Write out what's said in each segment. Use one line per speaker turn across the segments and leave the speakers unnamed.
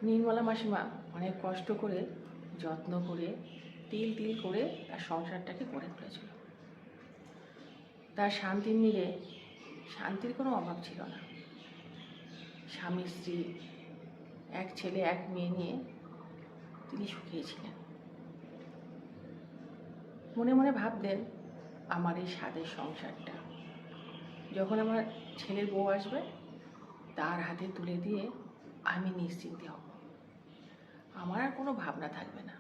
নির্মলা মাসিমা অনেক কষ্ট করে যত্ন করে তিল তিল করে তার সংসারটাকে গড়ে তুলেছিল। তার শান্তির নীড়ে শান্তির কোনো অভাব ছিল না। স্বামী স্ত্রী, এক ছেলে এক মেয়ে নিয়ে তিনি সুখী ছিলেন। মনে মনে ভাবতেন, আমার এই স্বাদের সংসারটা যখন আমার ছেলের বউ আসবে তার হাতে তুলে দিয়ে আমি নিশ্চিন্তে হব। আমার আর কোনো ভাবনা থাকবে না,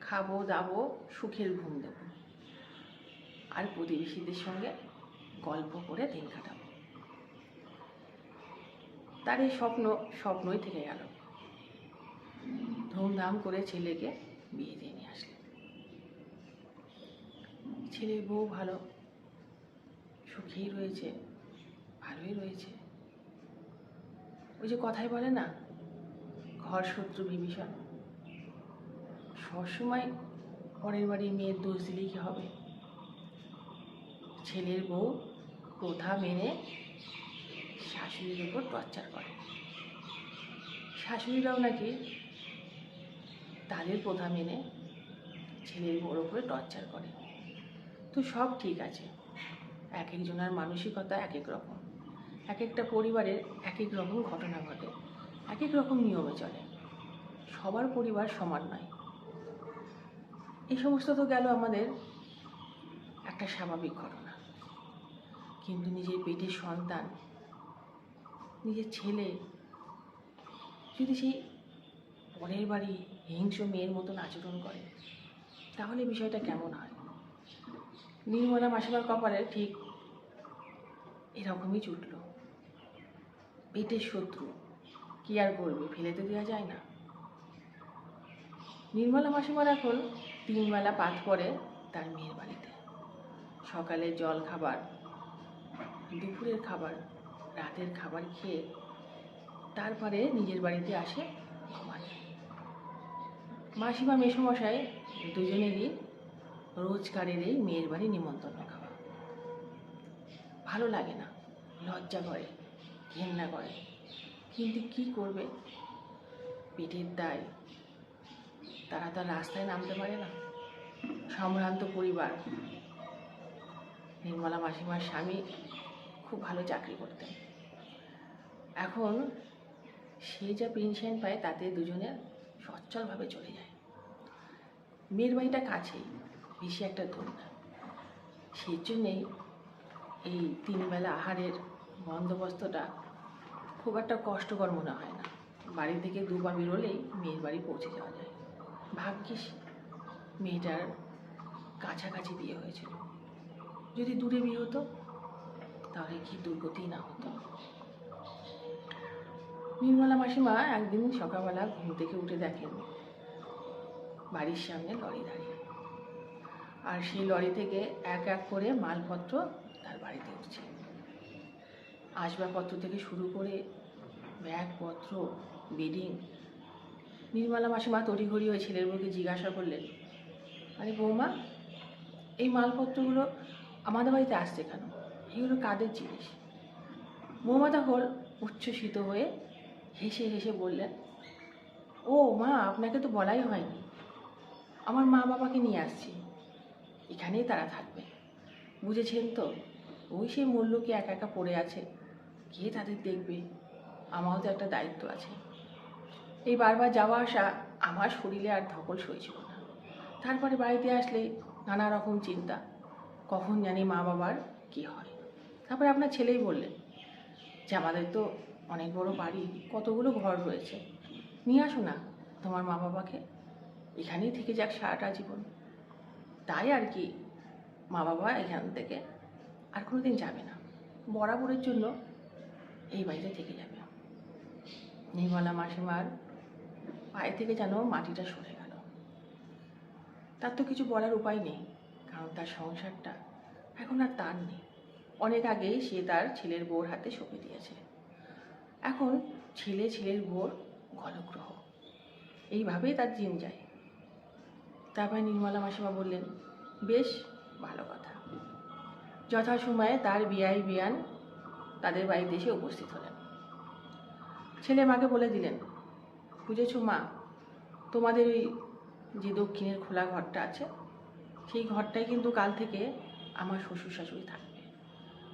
খাবো দাবো, সুখের ঘুম দেব, আর প্রতিবেশীদের সঙ্গে গল্প করে দিন কাটাবো। তার এই স্বপ্নই থেকে গেল। ধুমধাম করে ছেলেকে বিয়ে দিয়ে নিয়ে আসলেন। ছেলের বউ ভালো, সুখেই রয়েছে, ভালোই রয়েছে। ওই যে কথাই বলে না, ঘর শত্রু বিভীষণ। সবসময় পরের বাড়ির মেয়ের দোষ দিলেই কি হবে? ছেলের বউ প্রথা মেনে শাশুড়ির উপর টর্চার করে। শাশুড়িরাও নাকি তাদের প্রথা মেনে ছেলের বউর উপরে টর্চার করে। তো সব ঠিক আছে, এক একজনের মানসিকতা এক এক রকম, এক একটা পরিবারের এক এক রকম ঘটনা ঘটে, এক এক রকম নিয়মে চলে। সবার পরিবার সমান নয়। এই সমস্ত তো গেল আমাদের একটা স্বাভাবিক ঘটনা। কিন্তু নিজের পেটের সন্তান, নিজের ছেলে যদি সেই পরের বাড়ি হিংস্র মেয়ের মতন আচরণ করে, তাহলে বিষয়টা কেমন হয়? নির্মলা মাসিমার কপালে ঠিক এরকমই জুটল। পেটের শত্রু কি আর করবে, ফেলে তো দেওয়া যায় না। নির্মলা মাসিমার এখন 3 বেলা পাত পড়ে তার মেয়ের বাড়িতে। সকালে জল খাবার, দুপুরের খাবার, রাতের খাবার খেয়ে তারপরে নিজের বাড়িতে আসে ঘুমাতে। মাসিমা মেসোমশাই দুজনেরই রোজগারের এই মেয়ের বাড়ি নিমন্ত্রণ খাওয়া। ভালো লাগে না, লজ্জা করে, ঘেন্না করে, কিন্তু কি করবে? পেটের দায়, তারা তো রাস্তায় নামতে পারে না। সম্ভ্রান্ত পরিবার। নির্মলা মাসিমার স্বামী খুব ভালো চাকরি করতেন। এখন সে যা পেনশন পায় তাতে দুজনের সচ্ছলভাবে চলে যায়। মেয়ের বাড়িটা কাছেই, বেশি একটা দূর না। সেই জন্যেই এই 3 বেলা আহারের বন্দোবস্তটা খুব একটা কষ্টকর মনে হয় না। বাড়ি থেকে 2 পা বেরোলেই মেয়ের বাড়ি পৌঁছে যাওয়া যায়। ভাগ্যিস মেয়েটার কাছাকাছি বিয়ে হয়েছিল। যদি দূরে বিয়ে হতো তাহলে কি দুর্গতি না হতো। নির্মলা মাসিমা একদিন সকালবেলা ঘুম থেকে উঠে দেখেন বাড়ির সামনে লরি দাঁড়িয়ে, আর সেই লরি থেকে এক এক করে মালপত্র তার বাড়িতে উঠছে। আসবাবপত্র থেকে শুরু করে ব্যাগপত্র, বেডিং। নির্মলা মাসিমা তড়িঘড়ি ওই ছেলের বউকে জিজ্ঞাসা করলেন, আরে বৌমা, এই মালপত্রগুলো আমাদের বাড়িতে আসছে কেন? এগুলো কাদের জিনিস? বৌমা তখন উচ্ছ্বসিত হয়ে হেসে হেসে বললেন, ও মা, আপনাকে তো বলাই হয়নি, আমার মা বাবাকে নিয়ে আসছি, এখানেই তারা থাকবে। বুঝেছেন তো, ওই সেই মূল্যকে একা একা পড়ে আছে, কে তাদের দেখবে? আমারও তো একটা দায়িত্ব আছে। এই বারবার যাওয়া আসা আমার শরীরে আর ধকল সইছিল না। তারপরে বাড়িতে আসলে নানা রকম চিন্তা, কখন জানি মা বাবার কী হয়। তারপরে আপনার ছেলেই বললেন যে আমাদের তো অনেক বড় বাড়ি, কতগুলো ঘর রয়েছে, নিয়ে আসো না তোমার মা বাবাকে, এখানেই থেকে যাক সারাটা জীবন। তাই আর কি, মা বাবা এখান থেকে আর কোনো দিন যাবে না, বরাবরের জন্য এই বাড়িতে থেকে যাবে। নির্মলা মাসিমার পায়ে থেকে যেন মাটিটা সরে গেল। তার তো কিছু বলার উপায় নেই, কারণ তার সংসারটা এখন আর তার নেই। অনেক আগেই সে তার ছেলের বউর হাতে সঁপে দিয়েছে। এখন ছেলের বউর গলগ্রহ, এইভাবেই তার দিন যায়। তারপরে নির্মলা মাসিমা বললেন, বেশ ভালো কথা। যথাসময়ে তার বিয়াই বিয়ান তাদের বাড়িতে এসে উপস্থিত হলেন। ছেলে মাকে বলে দিলেন, বুঝেছো মা, তোমাদের ওই যে দক্ষিণের খোলা ঘরটা আছে, সেই ঘরটাই কিন্তু কাল থেকে আমার শ্বশুর শাশুড়ি থাকবে।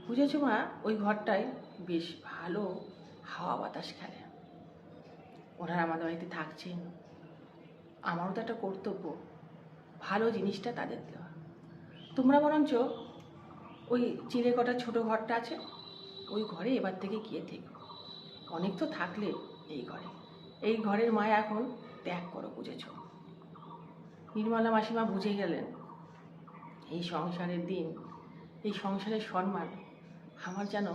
বুঝেছো মা, ওই ঘরটায় বেশ ভালো হাওয়া বাতাস খেলে। ওনারা আমাদের বাড়িতে থাকছেন, আমারও তো একটা কর্তব্য ভালো জিনিসটা তাদের দেওয়া। তোমরা বরঞ্চ ওই চিলে কটা ছোটো ঘরটা আছে, ওই ঘরে এবার থেকে গিয়ে থেকো। অনেক তো থাকলে এই ঘরের মায়া এখন ত্যাগ করো, বুঝেছো? নির্মলা মাসিমা বুঝে গেলেন এই সংসারের দিন, এই সংসারের সম্মান আমার যেন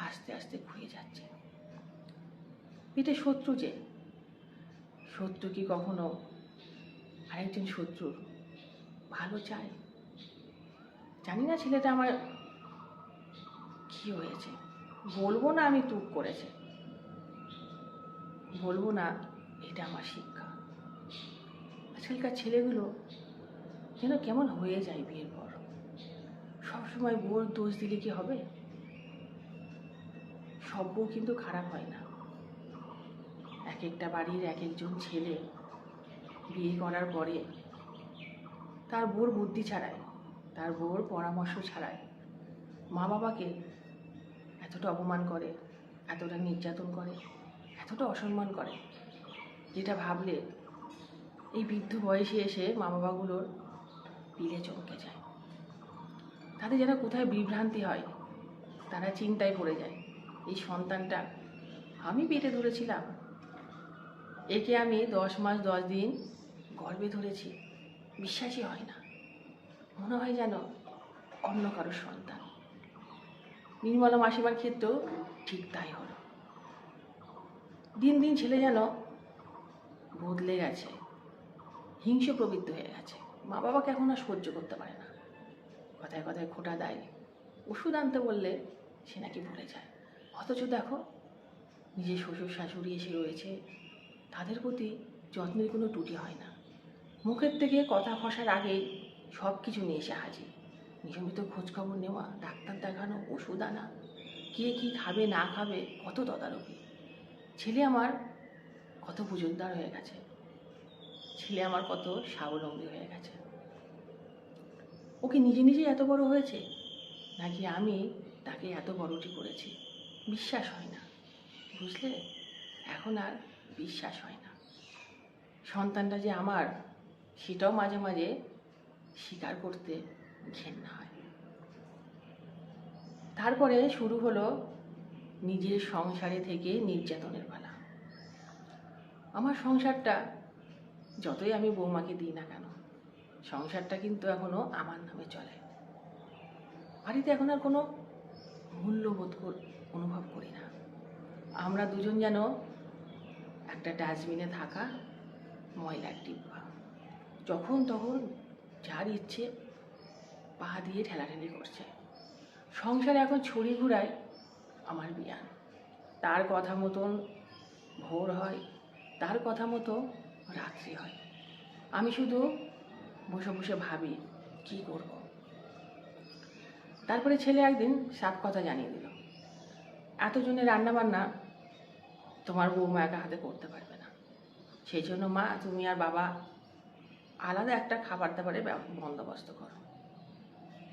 আস্তে আস্তে ক্ষয়ে যাচ্ছে। পেটে শত্রু যে, শত্রু কি কখনো আরেকজন শত্রুর ভালো চায়? জানি না ছেলেটা আমার কি হয়েছে, বলবো না আমি টুক করেছে, বলবো না এটা আমার শিক্ষা। আজকালকার ছেলেগুলো যেন কেমন হয়ে যায় বিয়ের পর। সবসময় বউর দোষ দিলে কি হবে? সব বউ কিন্তু খারাপ হয় না। এক একটা বাড়ির এক একজন ছেলে বিয়ে করার পরে তার বউর বুদ্ধি ছাড়ায়, তার বউর পরামর্শ ছাড়ায় মা বাবাকে এতটা অপমান করে, এতটা নির্যাতন করে, এতটা অসম্মান করে, যেটা ভাবলে এই বৃদ্ধ বয়সে এসে মা বাবাগুলোর পিলে চমকে যায়। তাদের যেন কোথায় বিভ্রান্তি হয়, তারা চিন্তায় পড়ে যায়। এই সন্তানটা আমি পেটে ধরেছিলাম, একে আমি 10 মাস 10 দিন গর্ভে ধরেছি, বিশ্বাসই হয় না, মনে হয় যেন অন্য কারোর সন্তান। নির্মলা মাসিমার ক্ষেত্রেও ঠিক তাই হলো। দিন দিন ছেলে যেন বদলে গেছে, হিংস্র প্রবৃত্তি হয়ে গেছে। মা বাবাকে এখন আর সহ্য করতে পারে না, কথায় কথায় খোঁটা দেয়, ওষুধ আনতে বললে সে নাকি ভুলে যায়। অথচ দেখো, নিজের শ্বশুর শাশুড়ি এসে রয়েছে, তাদের প্রতি যত্নের কোনো ত্রুটি হয় না। মুখের থেকে কথা খসার আগেই সব কিছু নিয়ে এসে হাজির। নিয়মিত খোঁজখবর নেওয়া, ডাক্তার দেখানো, ওষুধ আনা, কে কী খাবে না খাবে, কত তদারকি। ছেলে আমার কত বুঝদার হয়ে গেছে, ছেলে আমার কত স্বাবলম্বী হয়ে গেছে। ওকে নিজে নিজেই এত বড় হয়েছে, নাকি আমি তাকে এত বড়টি করেছি? বিশ্বাস হয় না, বুঝলে? এখন আর বিশ্বাস হয় না। সন্তানটা যে আমার, সেটাও মাঝে মাঝে স্বীকার করতে ঘেন্না হয়। তারপরে শুরু হলো নিজের সংসারে থেকে নির্যাতনের পালা। আমার সংসারটা যতই আমি বৌমাকে দিই না কেন, সংসারটা কিন্তু এখনো আমার নামে চলে। বাড়িতে এখন আর কোনো মূল্যবোধ অনুভব করি না। আমরা দুজন যেন একটা ডাস্টবিনে থাকা ময়লার ডিব্বা, যখন তখন যার ইচ্ছে পা দিয়ে ঠেলাঠেলি করছে। সংসারে এখন ছড়ি ঘুরায় আমার বিয়ান। তার কথা মতন ভোর হয়, তার কথা মতো রাত্রি হয়। আমি শুধু বসে বসে ভাবি কি করব। তারপরে ছেলে একদিন সাত কথা জানিয়ে দিল, এতজনের রান্নাবান্না তোমার বৌমা একা হাতে করতে পারবে না, সেই জন্য মা তুমি আর বাবা আলাদা একটা খাবার দাবারের বন্দোবস্ত করো।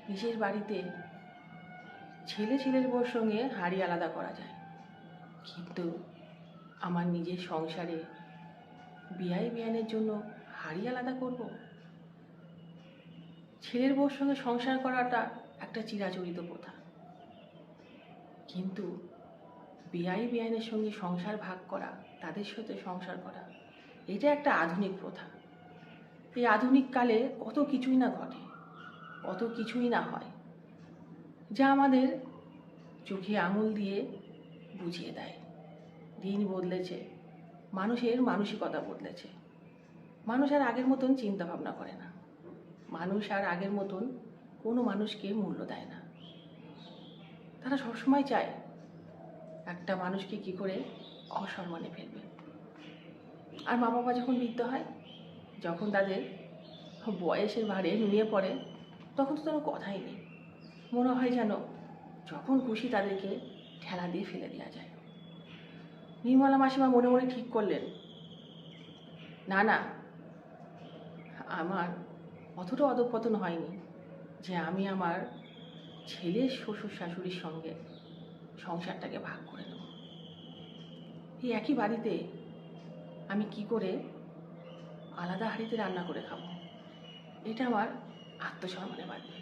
নিজের বাড়িতে ছেলের বউর সঙ্গে হাঁড়ি আলাদা করা যায়, কিন্তু আমার নিজের সংসারে বিয়ানের জন্য হাঁড়ি আলাদা করব? ছেলের বউর সঙ্গে সংসার করাটা একটা চিরাচরিত প্রথা, কিন্তু বিয়ানের সঙ্গে সংসার ভাগ করা, তাদের সাথে সংসার করা, এটা একটা আধুনিক প্রথা। এই আধুনিক কালে কত কিছুই না ঘটে, কত কিছুই না হয়, যা আমাদের চোখে আঙুল দিয়ে বুঝিয়ে দেয়। দিন বদলেছে, মানুষের মানসিকতা বদলেছে। মানুষ আর আগের মতন চিন্তা ভাবনা করে না, মানুষ আর আগের মতন কোনো মানুষকে মূল্য দেয় না। তারা সবসময় চায় একটা মানুষকে কি করে অসম্মানে ফেলবে। আর মা বাবা যখন বৃদ্ধ হয়, যখন তাদের বয়সের ভারে নুয়ে পড়ে, তখন তো কোনো কথাই নেই। মনে হয় যেন যখন খুশি তাদেরকে ঠেলা দিয়ে ফেলে দেওয়া যায়। নির্মলা মাসিমা মনে মনে ঠিক করলেন, না না, আমার অতটা অধঃপতন হয়নি যে আমি আমার ছেলের শ্বশুর শাশুড়ির সঙ্গে সংসারটাকে ভাগ করে নেব। এই একই বাড়িতে আমি কি করে আলাদা হাঁড়িতে রান্না করে খাবো? এটা আমার আত্মসম্মানে বাঁধবে।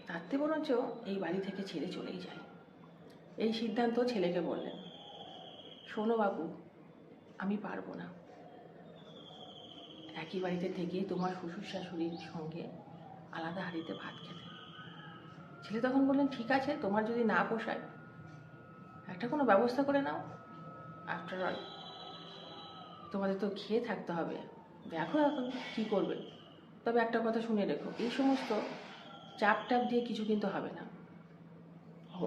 তাতে বরঞ্চ এই বাড়ি থেকে ছেড়ে চলেই যায়। এই সিদ্ধান্ত ছেলেকে বললেন, শোনো বাবু, আমি পারবো না একই বাড়িতে থেকে তোমার শ্বশুর শাশুড়ির সঙ্গে আলাদা হাঁড়িতে ভাত খেতে। ছেলে তখন বললেন, ঠিক আছে, তোমার যদি না পোষায় একটা কোনো ব্যবস্থা করে নাও। আফটার অল তোমাদের তো খেয়ে থাকতে হবে, দেখো এখন কী করবে। তবে একটা কথা শুনে রেখো, এই সমস্ত চাপ টাপ দিয়ে কিছু কিন্তু হবে না।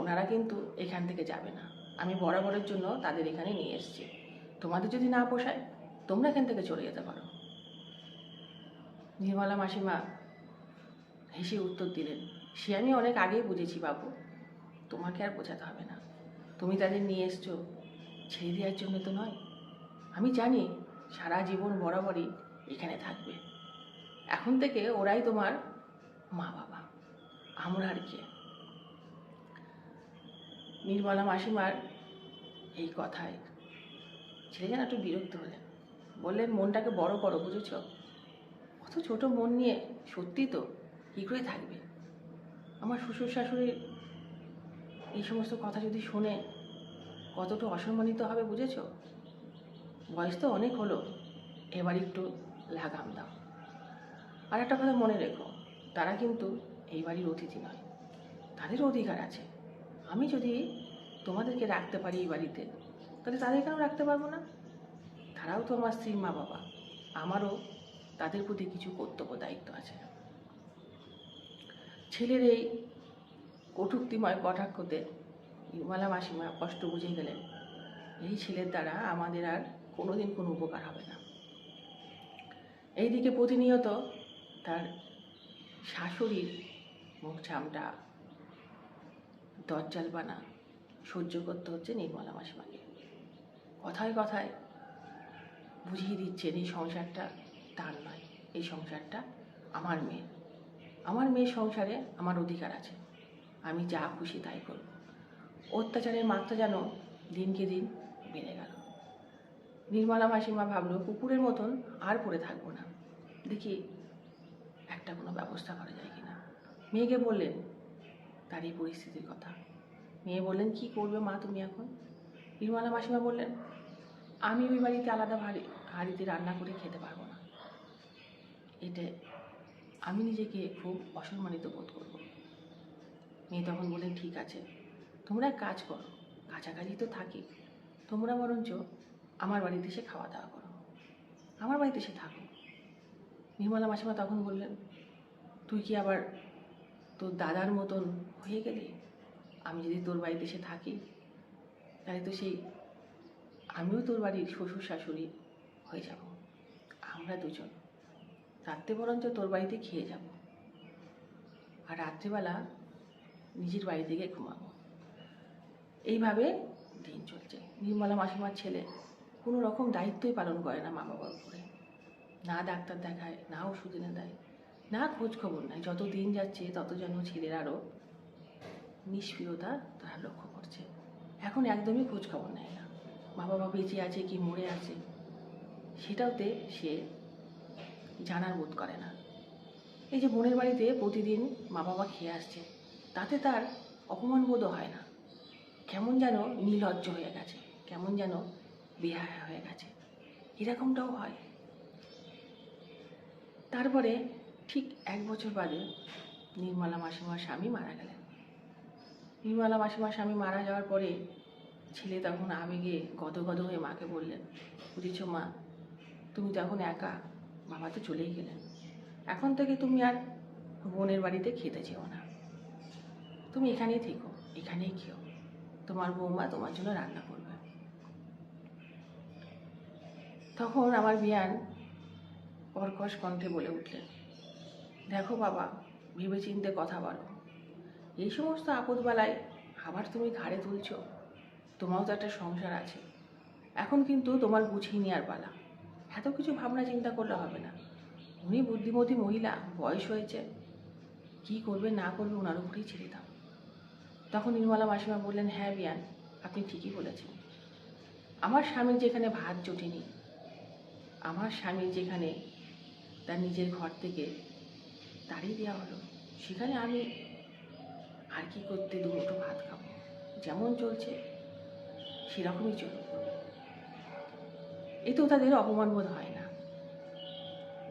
ওনারা কিন্তু এখান থেকে যাবে না। আমি বরাবরের জন্য তাদের এখানে নিয়ে এসেছি। তোমাদের যদি না পোষায় তোমরা এখান থেকে চলে যেতে পারো। নির্মলা মাসিমা হেসে উত্তর দিলেন, সে আমি অনেক আগেই বুঝেছি বাবু, তোমাকে আর বোঝাতে হবে না। তুমি তাদের নিয়ে এসছো ছেড়ে দেওয়ার জন্য তো নয়। আমি জানি সারা জীবন বরাবরই এখানে থাকবে। এখন থেকে ওরাই তোমার মা বাবা, আমরা আর কে। নির্মলা মাসিমার এই কথায় ছেলে যেন একটু বিরক্ত হলেন। বললেন, মনটাকে বড় করো, বুঝেছ? অত ছোট মন নিয়ে সত্যি তো কী করে থাকবে? আমার শ্বশুর শাশুড়ির এই সমস্ত কথা যদি শোনে কতটা অসম্মানিত হবে, বুঝেছ? বয়স তো অনেক হলো, এবার একটু লাগাম দাও। আর একটা কথা মনে রেখো, তারা কিন্তু এই বাড়ির অতিথি নয়, তাদের অধিকার আছে। আমি যদি তোমাদেরকে রাখতে পারি এই বাড়িতে, তাহলে তাদের কেন রাখতে পারবো না? তারাও তো আমার স্ত্রীর মা বাবা, আমারও তাদের প্রতি কিছু কর্তব্য দায়িত্ব আছে। ছেলের এই কটূক্তিময় কটাক্ষতে নির্মলা মাসিমা কষ্ট বুঝে গেলেন, এই ছেলের দ্বারা আমাদের আর কোনোদিন কোনো উপকার হবে না। এইদিকে প্রতিনিয়ত তার শাশুড়ির মুখ চামড়া দজ্জালবানা সহ্য করতে হচ্ছে নির্মলা মাসিমাকে। কথায় কথায় বুঝিয়ে দিচ্ছেন এই সংসারটা তার নয়, এই সংসারটা আমার মেয়ে। আমার মেয়ের সংসারে আমার অধিকার আছে, আমি যা খুশি তাই করব। অত্যাচারের মাত্রা যেন দিনকে দিন বেড়ে গেল। নির্মলা মাসিমা ভাবল, কুকুরের মতন আর পড়ে থাকবো না, দেখি একটা কোনো ব্যবস্থা করা যায় কিনা। মেয়েকে বললেন তার এই পরিস্থিতির কথা। মেয়ে বললেন, কি করবে মা তুমি এখন? নির্মলা মাসিমা বললেন, আমি ওই বাড়িতে আলাদা হাঁড়িতে রান্না করে খেতে পারবো না। এতে আমি নিজেকে খুব অসম্মানিত বোধ করব। মেয়ে তখন বললেন, ঠিক আছে, তোমরা এক কাজ করো, কাছাকাছি তো থাকি, তোমরা বরঞ্চ আমার বাড়িতে এসে খাওয়া দাওয়া করো, আমার বাড়িতে এসে থাকো। নির্মলা মাসিমা তখন বললেন, তুই কি আবার তোর দাদার মতন হয়ে গেলি? আমি যদি তোর বাড়িতে এসে থাকি তাহলে তো সেই আমিও তোর বাড়ির শ্বশুর শাশুড়ি হয়ে যাব। আমরা দুজন রাত্রে বরঞ্চ তোর বাড়িতে খেয়ে যাব, আর রাত্রিবেলা নিজের বাড়িতে গিয়ে ঘুমাবো। এইভাবে দিন চলছে। নির্মলা মাসিমার ছেলে কোনো রকম দায়িত্বই পালন করে না মা বাবার উপরে, না ডাক্তার দেখায়, না ওষুধ এনে দেয়, না খোঁজ খবর নেয়। যত দিন যাচ্ছে তত যেন ছেলের আরও নিষ্ক্রিয়তা তারা লক্ষ্য করছে। এখন একদমই খোঁজ খবর নেয় না, মা বাবা বেঁচে আছে কি মরে আছে সেটাওতে সে জানার বোধ করে না। এই যে বোনের বাড়িতে প্রতিদিন মা বাবা খেয়ে আসছে, তাতে তার অপমান বোধও হয় না। কেমন যেন নির্লজ্জ হয়ে গেছে, কেমন যেন বেহায়া হয়ে গেছে, এরকমটাও হয়। তারপরে ঠিক 1 বছর বাদে নির্মলা মাসিমার স্বামী মারা গেলেন। নির্মলা মাসিমার স্বামী মারা যাওয়ার পরে ছেলে তখন আবেগে গদগদ হয়ে মাকে বললেন, বুঝেছ মা, তুমি তখন একা, বাবা তো চলেই গেলেন, এখন থেকে তুমি আর বোনের বাড়িতে খেতে যেও না, তুমি এখানেই থেকো, এখানেই খেও, তোমার বৌমা তোমার জন্য রান্না করবে। তখন আমার বিয়ান কর্কশ কণ্ঠে বলে উঠলেন, দেখো বাবা, ভেবেচিন্তে কথা বলো, এই সমস্ত আপদবেলায় আবার তুমি ঘাড়ে তুলছো, তোমারও তো একটা সংসার আছে, এখন কিন্তু তোমার গুছিয়ে নেওয়ার পালা। এত কিছু ভাবনা চিন্তা করলে হবে না। উনি বুদ্ধিমতী মহিলা, বয়স হয়েছে, কি করবে না করবে ওনার উপরেই ছেড়ে দাও। তখন নির্মলা মাসিমা বললেন, হ্যাঁ বিয়ান, আপনি ঠিকই বলেছেন। আমার স্বামীর যেখানে ভাত জোটেনি, আমার স্বামী যেখানে তার নিজের ঘর থেকে তাড়িয়ে দেওয়া হলো, সেখানে আমি আর কি করতে দুমুঠো ভাত খাবো? যেমন চলছে সেরকমই চলুক। এতেও তাদের অপমান বোধ হয় না,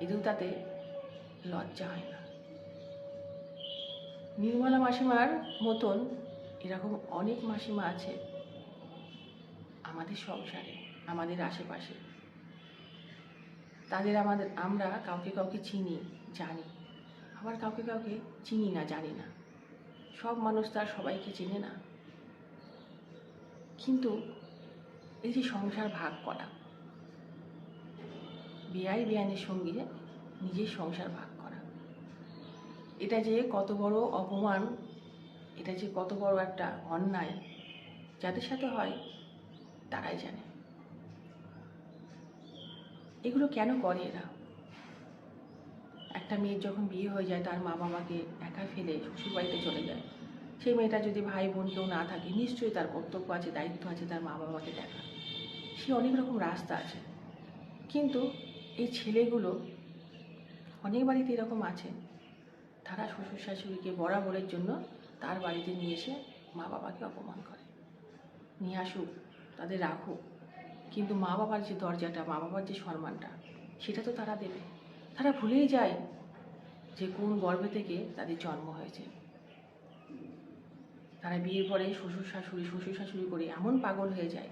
এতেও তাতে লজ্জা হয় না। নির্মলা মাসিমার মতন এরকম অনেক মাসিমা আছে আমাদের সংসারে, আমাদের আশেপাশে। তাদের আমরা কাউকে কাউকে চিনি, জানি, আবার কাউকে কাউকে চিনি না, জানি না। সব মানুষ তার সবাইকে চেনে না। কিন্তু এই যে সংসার ভাগ করা, বেয়াই বেয়ানের সঙ্গে নিজের সংসার ভাগ করা, এটা যে কত বড় অপমান, এটা যে কত বড় একটা অন্যায়, যাদের সাথে হয় তারাই জানে। এগুলো কেন করে এরা? একটা মেয়ের যখন বিয়ে হয়ে যায়, তার মা বাবাকে একা ফেলে শ্বশুরবাড়িতে চলে যায়, সেই মেয়েটা যদি ভাই বোন কেউ না থাকে, নিশ্চয়ই তার কর্তব্য আছে, দায়িত্ব আছে তার মা বাবাকে দেখা। সে অনেক রকম রাস্তা আছে। কিন্তু এই ছেলেগুলো, অনেক বাড়িতে এরকম আছে, তারা শ্বশুর শাশুড়িকে বরাবরের জন্য তার বাড়িতে নিয়ে এসে মা বাবাকে অপমান করে। নিয়ে আসুক, তাদের রাখুক, কিন্তু মা বাবার যে দরজাটা, মা বাবার যে সম্মানটা, সেটা তো তারা দেবে। তারা ভুলেই যায় যে কোন গর্ভে থেকে তাদের জন্ম হয়েছে। তারা বিয়ের পরে শ্বশুর শাশুড়ি করে এমন পাগল হয়ে যায়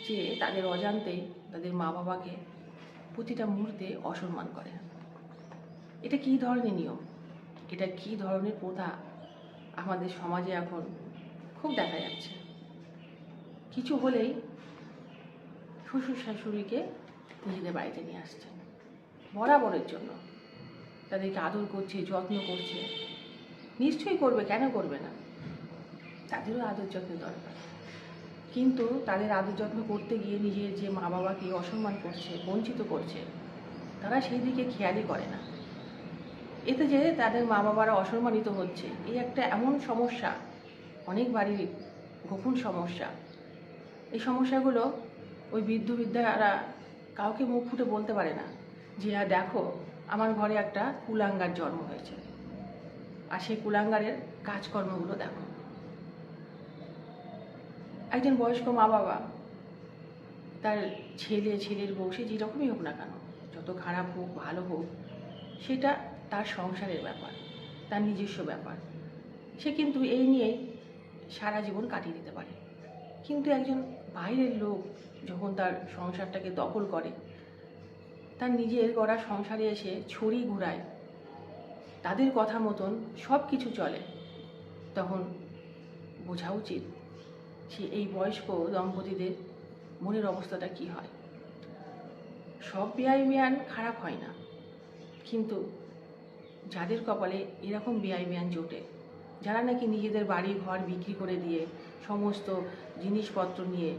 যে তাদের অজান্তেই তাদের মা বাবাকে প্রতিটা মুহূর্তে অসম্মান করে। এটা কী ধরনের নিয়ম, এটা কী ধরনের প্রথা আমাদের সমাজে এখন খুব দেখা যাচ্ছে। কিছু হলেই শ্বশুর শাশুড়িকে নিজেদের বাড়িতে নিয়ে আসছে বরাবরের জন্য, তাদেরকে আদর করছে, যত্ন করছে। নিশ্চয়ই করবে, কেন করবে না? তাদেরও আদর যত্ন দরকার। কিন্তু তাদের আদর যত্ন করতে গিয়ে নিজের যে মা বাবাকে অসম্মান করছে, বঞ্চিত করছে, তারা সেই দিকে খেয়ালই করে না। এতে যে তাদের মা বাবারা অসম্মানিত হচ্ছে, এই একটা এমন সমস্যা, অনেক বাড়ির গোপন সমস্যা। এই সমস্যাগুলো ওই বৃদ্ধ বৃদ্ধারা কাউকে মুখ ফুটে বলতে পারে না যে দেখো আমার ঘরে একটা কুলাঙ্গার জন্ম হয়েছে, আর সেই কুলাঙ্গারের কাজকর্মগুলো দেখো। একজন বয়স্ক মা বাবা তার ছেলের বউ, সে যেরকমই হোক না কেন, যত খারাপ হোক ভালো হোক, সেটা তার সংসারের ব্যাপার, তার নিজস্ব ব্যাপার। সে কিন্তু এই নিয়েই সারা জীবন কাটিয়ে দিতে পারে। কিন্তু একজন বাইরের লোক যখন তার সংসারটাকে দখল করে, তার নিজের গড়া সংসারে এসে ছড়ি ঘুরায়, তাদের কথা মতন সব কিছু চলে, তখন বোঝা উচিত সে এই বয়স্ক দম্পতিদের মনের অবস্থাটা কি হয়। সব বেয়াই বেয়ান খারাপ হয় না, কিন্তু যাদের কপালে এরকম বেয়াই বেয়ান জোটে, যারা নাকি নিজেদের বাড়ি ঘর বিক্রি করে দিয়ে সমস্ত জিনিসপত্র নিয়ে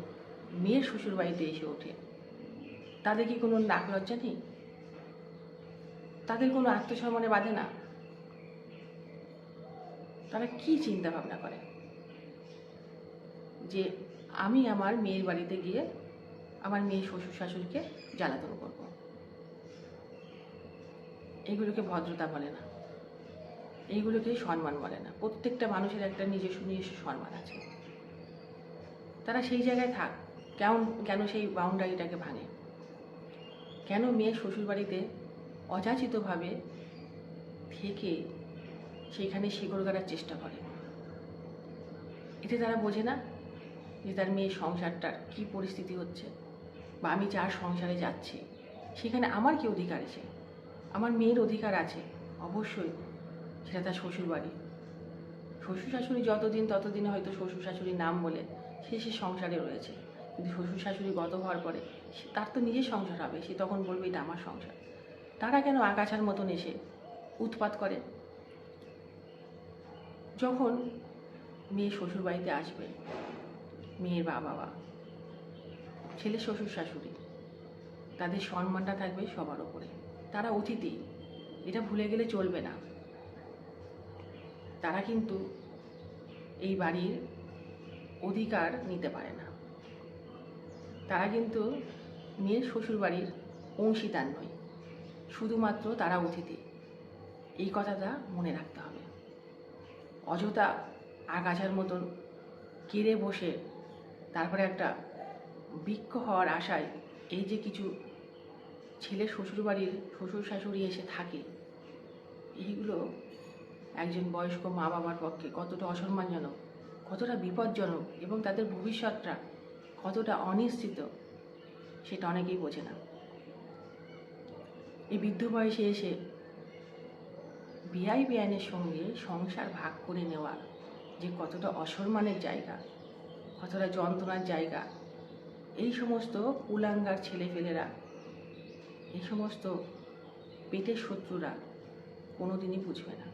মেয়ের শ্বশুর বাড়িতে এসে ওঠে, তাদের কি কোনো নাক লজ্জা নেই? তাদের কোনো আত্মসম্মানে বাঁধে না? তারা কি চিন্তা ভাবনা করে যে আমি আমার মেয়ের বাড়িতে গিয়ে আমার মেয়ের শ্বশুর শাশুড়িকে জ্বালাতন করব? এইগুলোকে ভদ্রতা বলে না, এইগুলোকে সম্মান বলে না। প্রত্যেকটা মানুষের একটা নিজস্ব সম্মান আছে। তারা সেই জায়গায় থাক, কেন সেই বাউন্ডারিটাকে ভাঙে? কেন মেয়ের শ্বশুরবাড়িতে অযাচিতভাবে থেকে সেইখানে শিকড় গাড়ার চেষ্টা করে? এতে তারা বোঝে না যে তার মেয়ের সংসারটার কী পরিস্থিতি হচ্ছে, বা আমি যার সংসারে যাচ্ছি সেখানে আমার কি অধিকার আছে? আমার মেয়ের অধিকার আছে অবশ্যই, সেটা তার শ্বশুরবাড়ি। শ্বশুর শাশুড়ি যতদিন ততদিনে হয়তো শ্বশুর শাশুড়ির নাম বলে সে সংসারে রয়েছে, কিন্তু শ্বশুর শাশুড়ি গত হওয়ার পরে তার তো নিজের সংসার হবে, সে তখন বলবে এটা আমার সংসার। তারা কেন আগাছার মতন এসে উৎপাত করে? যখন মেয়ে শ্বশুর বাড়িতে আসবে, মেয়ের বাবা, ছেলের শ্বশুর শাশুড়ি তাদের সম্মানটা থাকবে সবার ওপরে। তারা অতিথি, এটা ভুলে গেলে চলবে না। তারা কিন্তু এই বাড়ির অধিকার নিতে পারে না। তারা কিন্তু মেয়ের শ্বশুর বাড়ির অংশীদার নয়, শুধুমাত্র তারা অতিথি। এই কথাটা মনে রাখতে হবে। অযথা আগাছার মতন কেড়ে বসে তারপরে একটা বৃক্ষ হওয়ার আশায় এই যে কিছু ছেলে শ্বশুরবাড়ির শ্বশুর শাশুড়ি এসে থাকে, এইগুলো একজন বয়স্ক মা বাবার পক্ষে কতটা অসম্মানজনক, কতটা বিপজ্জনক এবং তাদের ভবিষ্যৎটা কতটা অনিশ্চিত, সেটা অনেকেই বোঝে না। এই বৃদ্ধ বয়সে এসে বেআই বেআইনের সঙ্গে সংসার ভাগ করে নেওয়া যে কতটা অসম্মানের জায়গা, কতটা যন্ত্রণার জায়গা, এই সমস্ত কুলাঙ্গার ছেলেপেলেরা, এই সমস্ত পেটের শত্রুরা কোনোদিনই বুঝবে না।